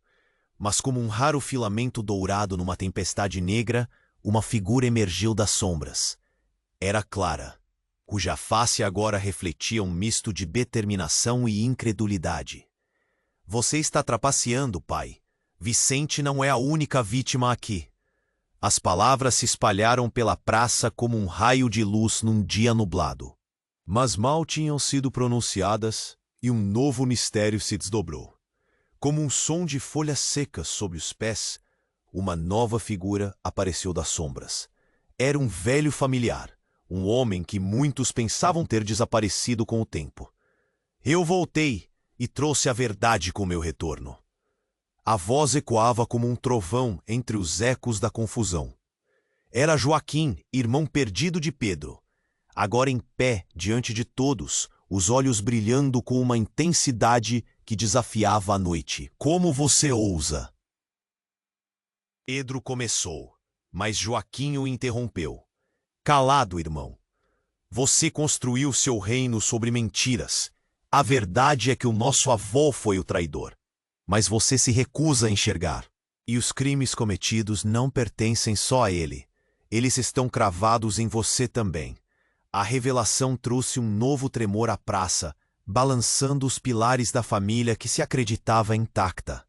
Mas como um raro filamento dourado numa tempestade negra, uma figura emergiu das sombras. Era Clara, cuja face agora refletia um misto de determinação e incredulidade. Você está trapaceando, pai. Vicente não é a única vítima aqui. As palavras se espalharam pela praça como um raio de luz num dia nublado. Mas mal tinham sido pronunciadas e um novo mistério se desdobrou. Como um som de folhas secas sob os pés, uma nova figura apareceu das sombras. Era um velho familiar, um homem que muitos pensavam ter desaparecido com o tempo. Eu voltei e trouxe a verdade com meu retorno. A voz ecoava como um trovão entre os ecos da confusão. Era Joaquim, irmão perdido de Pedro. Agora em pé diante de todos, os olhos brilhando com uma intensidade que desafiava a noite. Como você ousa? Pedro começou, mas Joaquim o interrompeu. Calado, irmão. Você construiu seu reino sobre mentiras. A verdade é que o nosso avô foi o traidor. Mas você se recusa a enxergar. E os crimes cometidos não pertencem só a ele. Eles estão cravados em você também. A revelação trouxe um novo tremor à praça, balançando os pilares da família que se acreditava intacta.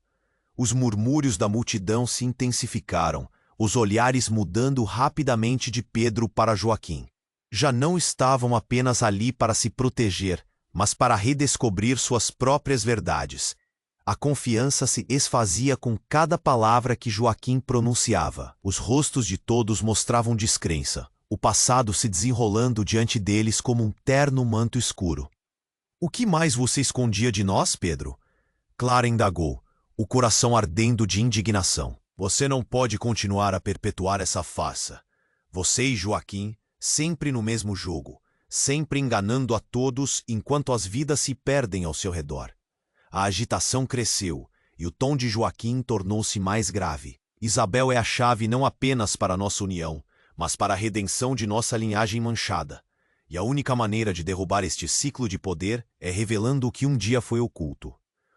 Os murmúrios da multidão se intensificaram, os olhares mudando rapidamente de Pedro para Joaquim. Já não estavam apenas ali para se proteger, mas para redescobrir suas próprias verdades. A confiança se esvazia com cada palavra que Joaquim pronunciava. Os rostos de todos mostravam descrença, o passado se desenrolando diante deles como um terno manto escuro. O que mais você escondia de nós, Pedro? Clara indagou, o coração ardendo de indignação. Você não pode continuar a perpetuar essa farsa. Você e Joaquim, sempre no mesmo jogo, sempre enganando a todos enquanto as vidas se perdem ao seu redor. A agitação cresceu, e o tom de Joaquim tornou-se mais grave. Isabel é a chave não apenas para nossa união, mas para a redenção de nossa linhagem manchada. E a única maneira de derrubar este ciclo de poder é revelando o que um dia foi oculto.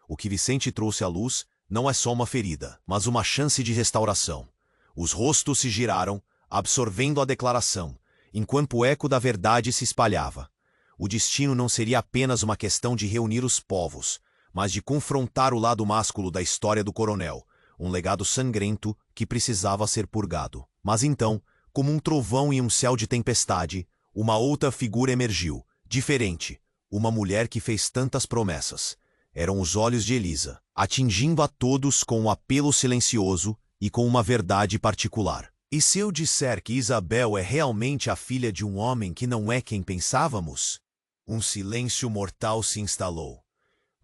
O que Vicente trouxe à luz não é só uma ferida, mas uma chance de restauração. Os rostos se giraram, absorvendo a declaração, enquanto o eco da verdade se espalhava. O destino não seria apenas uma questão de reunir os povos, mas de confrontar o lado másculo da história do coronel, um legado sangrento que precisava ser purgado. Mas então, como um trovão em um céu de tempestade, uma outra figura emergiu, diferente, uma mulher que fez tantas promessas. Eram os olhos de Elisa, atingindo a todos com um apelo silencioso e com uma verdade particular. E se eu disser que Isabel é realmente a filha de um homem que não é quem pensávamos? Um silêncio mortal se instalou.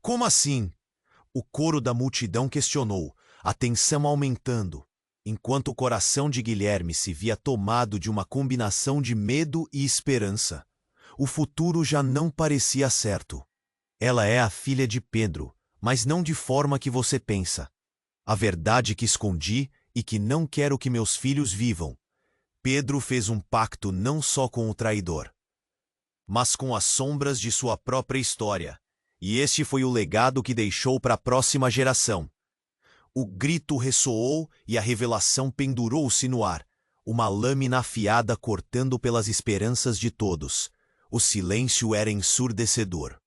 Como assim? O coro da multidão questionou, a tensão aumentando, enquanto o coração de Guilherme se via tomado de uma combinação de medo e esperança. O futuro já não parecia certo. Ela é a filha de Pedro, mas não de forma que você pensa. A verdade que escondi e que não quero que meus filhos vivam. Pedro fez um pacto não só com o traidor, mas com as sombras de sua própria história. E este foi o legado que deixou para a próxima geração. O grito ressoou e a revelação pendurou-se no ar, uma lâmina afiada cortando pelas esperanças de todos. O silêncio era ensurdecedor.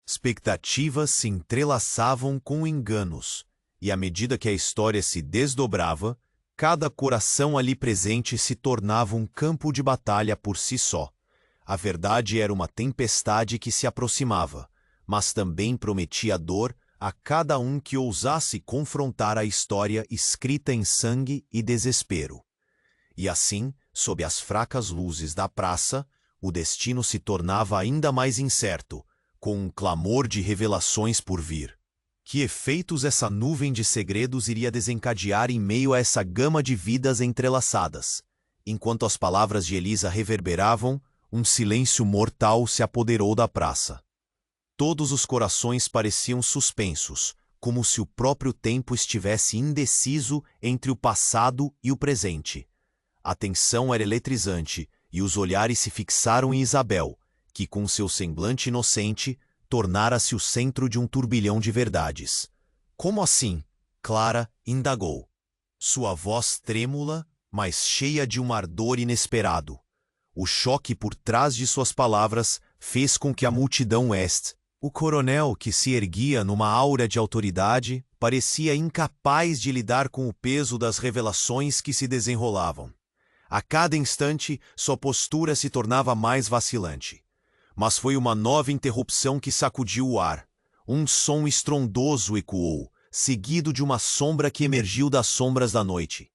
Expectativas se entrelaçavam com enganos, e à medida que a história se desdobrava, cada coração ali presente se tornava um campo de batalha por si só. A verdade era uma tempestade que se aproximava, mas também prometia dor a cada um que ousasse confrontar a história escrita em sangue e desespero. E assim, sob as fracas luzes da praça, o destino se tornava ainda mais incerto, com um clamor de revelações por vir. Que efeitos essa nuvem de segredos iria desencadear em meio a essa gama de vidas entrelaçadas? Enquanto as palavras de Elisa reverberavam, um silêncio mortal se apoderou da praça. Todos os corações pareciam suspensos, como se o próprio tempo estivesse indeciso entre o passado e o presente. A tensão era eletrizante, e os olhares se fixaram em Isabel, que com seu semblante inocente, tornara-se o centro de um turbilhão de verdades. Como assim? Clara indagou. Sua voz trêmula, mas cheia de um ardor inesperado. O choque por trás de suas palavras fez com que a multidão o coronel, que se erguia numa aura de autoridade, parecia incapaz de lidar com o peso das revelações que se desenrolavam. A cada instante, sua postura se tornava mais vacilante. Mas foi uma nova interrupção que sacudiu o ar. Um som estrondoso ecoou, seguido de uma sombra que emergiu das sombras da noite.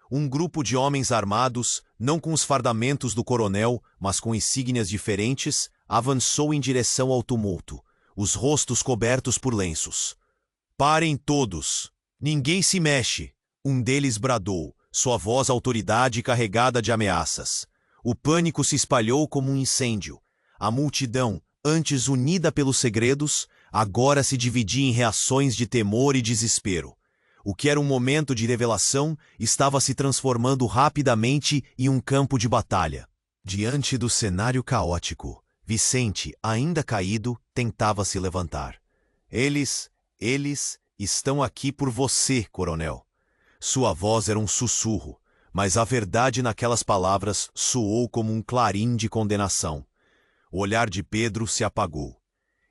Um grupo de homens armados, não com os fardamentos do coronel, mas com insígnias diferentes, avançou em direção ao tumulto, os rostos cobertos por lenços. Parem todos! Ninguém se mexe! Um deles bradou, sua voz autoridade carregada de ameaças. O pânico se espalhou como um incêndio. A multidão, antes unida pelos segredos, agora se dividia em reações de temor e desespero. O que era um momento de revelação estava se transformando rapidamente em um campo de batalha. Diante do cenário caótico, Vicente, ainda caído, tentava se levantar. Eles estão aqui por você, coronel. Sua voz era um sussurro, mas a verdade naquelas palavras soou como um clarim de condenação. O olhar de Pedro se apagou.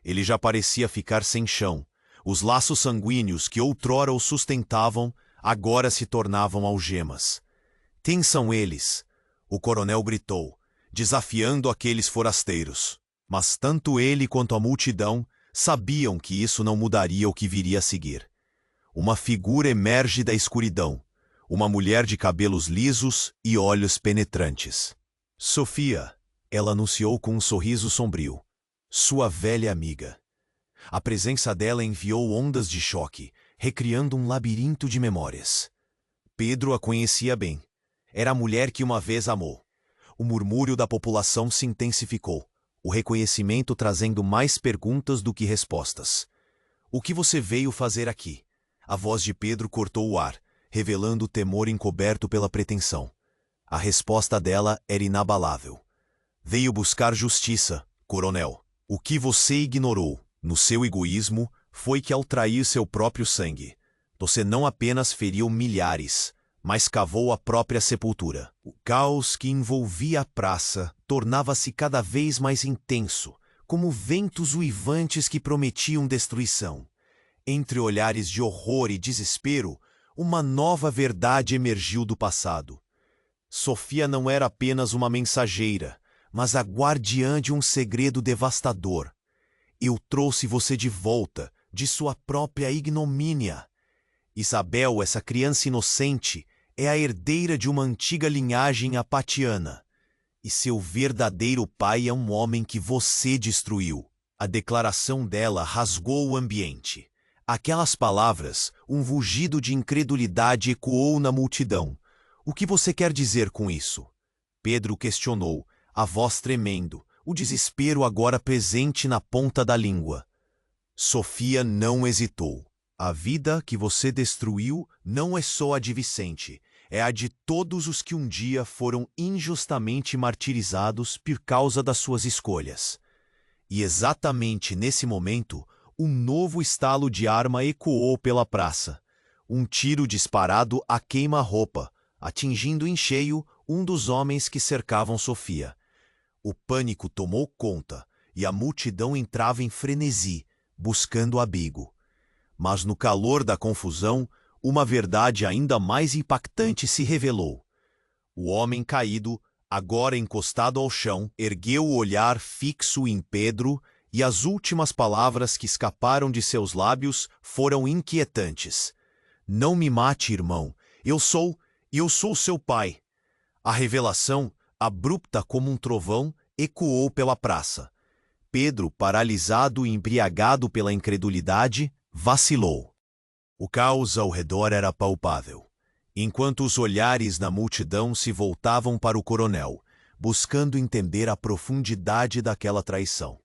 Ele já parecia ficar sem chão. Os laços sanguíneos que outrora o sustentavam, agora se tornavam algemas. Quem são eles? O coronel gritou, desafiando aqueles forasteiros. Mas tanto ele quanto a multidão sabiam que isso não mudaria o que viria a seguir. Uma figura emerge da escuridão, uma mulher de cabelos lisos e olhos penetrantes. Sofia, ela anunciou com um sorriso sombrio. Sua velha amiga. A presença dela enviou ondas de choque, recriando um labirinto de memórias. Pedro a conhecia bem. Era a mulher que uma vez amou. O murmúrio da população se intensificou, o reconhecimento trazendo mais perguntas do que respostas. O que você veio fazer aqui? A voz de Pedro cortou o ar, revelando o temor encoberto pela pretensão. A resposta dela era inabalável. Veio buscar justiça, coronel. O que você ignorou, no seu egoísmo, foi que ao trair seu próprio sangue, você não apenas feriu milhares, mas cavou a própria sepultura. O caos que envolvia a praça tornava-se cada vez mais intenso, como ventos uivantes que prometiam destruição. Entre olhares de horror e desespero, uma nova verdade emergiu do passado. Sofia não era apenas uma mensageira, mas a guardiã de um segredo devastador. Eu trouxe você de volta, de sua própria ignomínia. Isabel, essa criança inocente, é a herdeira de uma antiga linhagem apatiana. E seu verdadeiro pai é um homem que você destruiu. A declaração dela rasgou o ambiente. Aquelas palavras, um rugido de incredulidade ecoou na multidão. O que você quer dizer com isso? Pedro questionou, a voz tremendo, o desespero agora presente na ponta da língua. Sofia não hesitou. A vida que você destruiu não é só a de Vicente, é a de todos os que um dia foram injustamente martirizados por causa das suas escolhas. E exatamente nesse momento, um novo estalo de arma ecoou pela praça. Um tiro disparado a queima-roupa, atingindo em cheio um dos homens que cercavam Sofia. O pânico tomou conta e a multidão entrava em frenesi, buscando abrigo. Mas no calor da confusão, uma verdade ainda mais impactante se revelou. O homem caído, agora encostado ao chão, ergueu o olhar fixo em Pedro e as últimas palavras que escaparam de seus lábios foram inquietantes. Não me mate, irmão. Eu sou seu pai. A revelação, abrupta como um trovão, ecoou pela praça. Pedro, paralisado e embriagado pela incredulidade, vacilou. O caos ao redor era palpável, enquanto os olhares da multidão se voltavam para o coronel, buscando entender a profundidade daquela traição.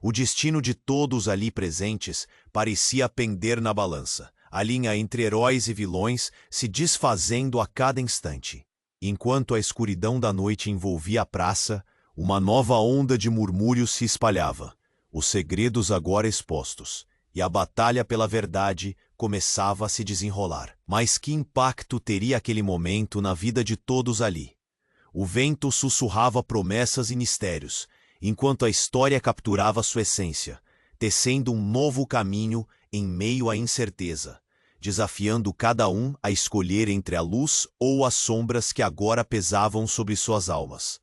O destino de todos ali presentes parecia pender na balança, a linha entre heróis e vilões se desfazendo a cada instante. Enquanto a escuridão da noite envolvia a praça, uma nova onda de murmúrios se espalhava, os segredos agora expostos, e a batalha pela verdade começava a se desenrolar. Mas que impacto teria aquele momento na vida de todos ali? O vento sussurrava promessas e mistérios, enquanto a história capturava sua essência, tecendo um novo caminho em meio à incerteza, desafiando cada um a escolher entre a luz ou as sombras que agora pesavam sobre suas almas.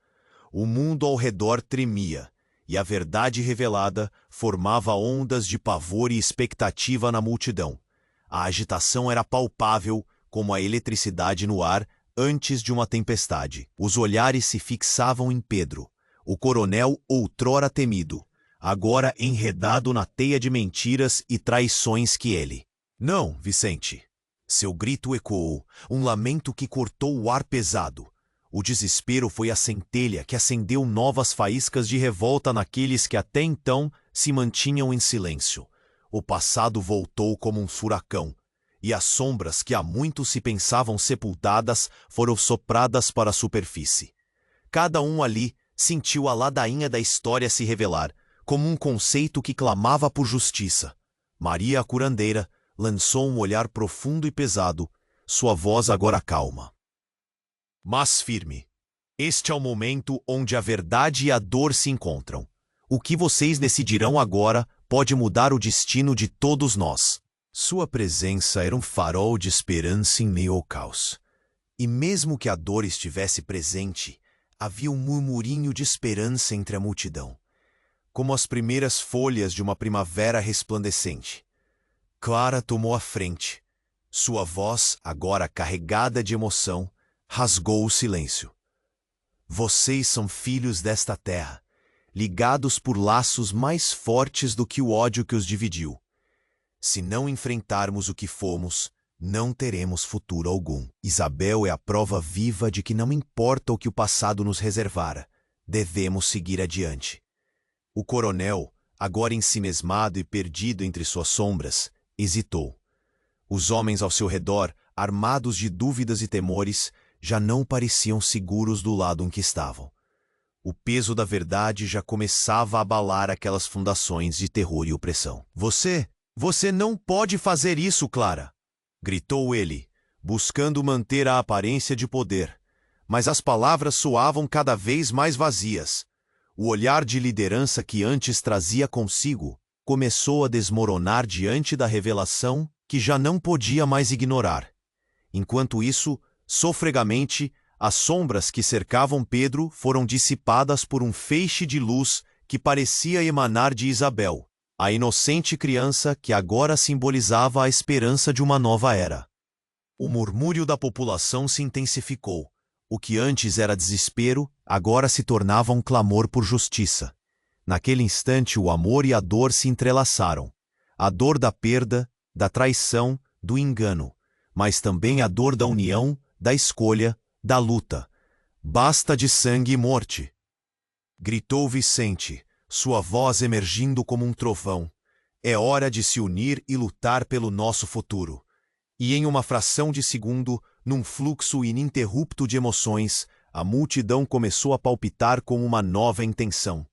O mundo ao redor tremia, e a verdade revelada formava ondas de pavor e expectativa na multidão. A agitação era palpável como a eletricidade no ar antes de uma tempestade. Os olhares se fixavam em Pedro, o coronel outrora temido, agora enredado na teia de mentiras e traições que ele. Não, Vicente. Seu grito ecoou, um lamento que cortou o ar pesado. O desespero foi a centelha que acendeu novas faíscas de revolta naqueles que até então se mantinham em silêncio. O passado voltou como um furacão, e as sombras que há muito se pensavam sepultadas foram sopradas para a superfície. Cada um ali sentiu a ladainha da história se revelar, como um conceito que clamava por justiça. Maria, a curandeira, lançou um olhar profundo e pesado, sua voz agora calma, mas firme. Este é o momento onde a verdade e a dor se encontram. O que vocês decidirão agora pode mudar o destino de todos nós. Sua presença era um farol de esperança em meio ao caos. E mesmo que a dor estivesse presente, havia um murmurinho de esperança entre a multidão, como as primeiras folhas de uma primavera resplandecente. Clara tomou a frente. Sua voz, agora carregada de emoção, rasgou o silêncio. Vocês são filhos desta terra, ligados por laços mais fortes do que o ódio que os dividiu. Se não enfrentarmos o que fomos, não teremos futuro algum. Isabel é a prova viva de que não importa o que o passado nos reservara, devemos seguir adiante. O coronel, agora ensimesmado e perdido entre suas sombras, hesitou. Os homens ao seu redor, armados de dúvidas e temores, já não pareciam seguros do lado em que estavam. O peso da verdade já começava a abalar aquelas fundações de terror e opressão. Você não pode fazer isso, Clara! Gritou ele, buscando manter a aparência de poder. Mas as palavras soavam cada vez mais vazias. O olhar de liderança que antes trazia consigo começou a desmoronar diante da revelação que já não podia mais ignorar. Enquanto isso, sofregamente, as sombras que cercavam Pedro foram dissipadas por um feixe de luz que parecia emanar de Isabel, a inocente criança que agora simbolizava a esperança de uma nova era. O murmúrio da população se intensificou. O que antes era desespero, agora se tornava um clamor por justiça. Naquele instante, o amor e a dor se entrelaçaram. A dor da perda, da traição, do engano, mas também a dor da união, da escolha, da luta. Basta de sangue e morte! Gritou Vicente, sua voz emergindo como um trovão. É hora de se unir e lutar pelo nosso futuro. E em uma fração de segundo, num fluxo ininterrupto de emoções, a multidão começou a palpitar com uma nova intenção.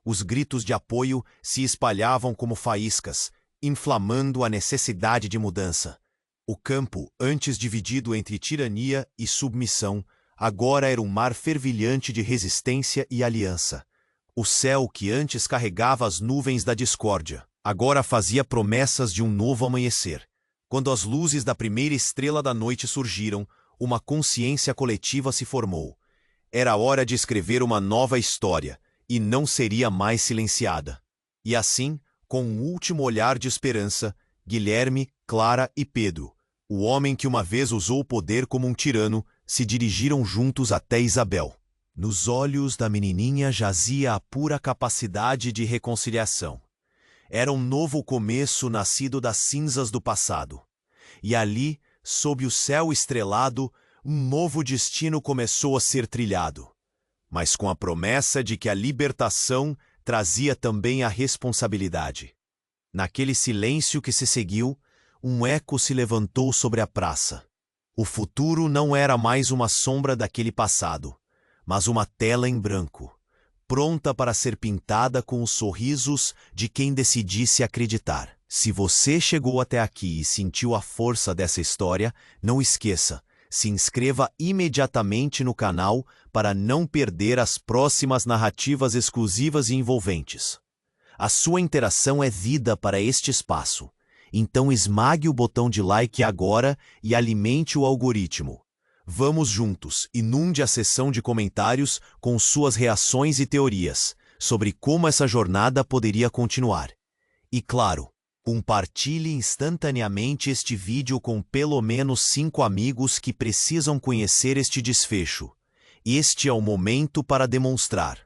Os gritos de apoio se espalhavam como faíscas, inflamando a necessidade de mudança. O campo, antes dividido entre tirania e submissão, agora era um mar fervilhante de resistência e aliança. O céu que antes carregava as nuvens da discórdia, agora fazia promessas de um novo amanhecer. Quando as luzes da primeira estrela da noite surgiram, uma consciência coletiva se formou. Era hora de escrever uma nova história, e não seria mais silenciada. E assim, com um último olhar de esperança, Guilherme, Clara e Pedro, o homem que uma vez usou o poder como um tirano, se dirigiram juntos até Isabel. Nos olhos da menininha jazia a pura capacidade de reconciliação. Era um novo começo nascido das cinzas do passado. E ali, sob o céu estrelado, um novo destino começou a ser trilhado. Mas com a promessa de que a libertação trazia também a responsabilidade. Naquele silêncio que se seguiu, um eco se levantou sobre a praça. O futuro não era mais uma sombra daquele passado, mas uma tela em branco, pronta para ser pintada com os sorrisos de quem decidisse acreditar. Se você chegou até aqui e sentiu a força dessa história, não esqueça, se inscreva imediatamente no canal para não perder as próximas narrativas exclusivas e envolventes. A sua interação é vida para este espaço. Então esmague o botão de like agora e alimente o algoritmo. Vamos juntos, inunde a seção de comentários com suas reações e teorias sobre como essa jornada poderia continuar. E claro, compartilhe instantaneamente este vídeo com pelo menos 5 amigos que precisam conhecer este desfecho. Este é o momento para demonstrar.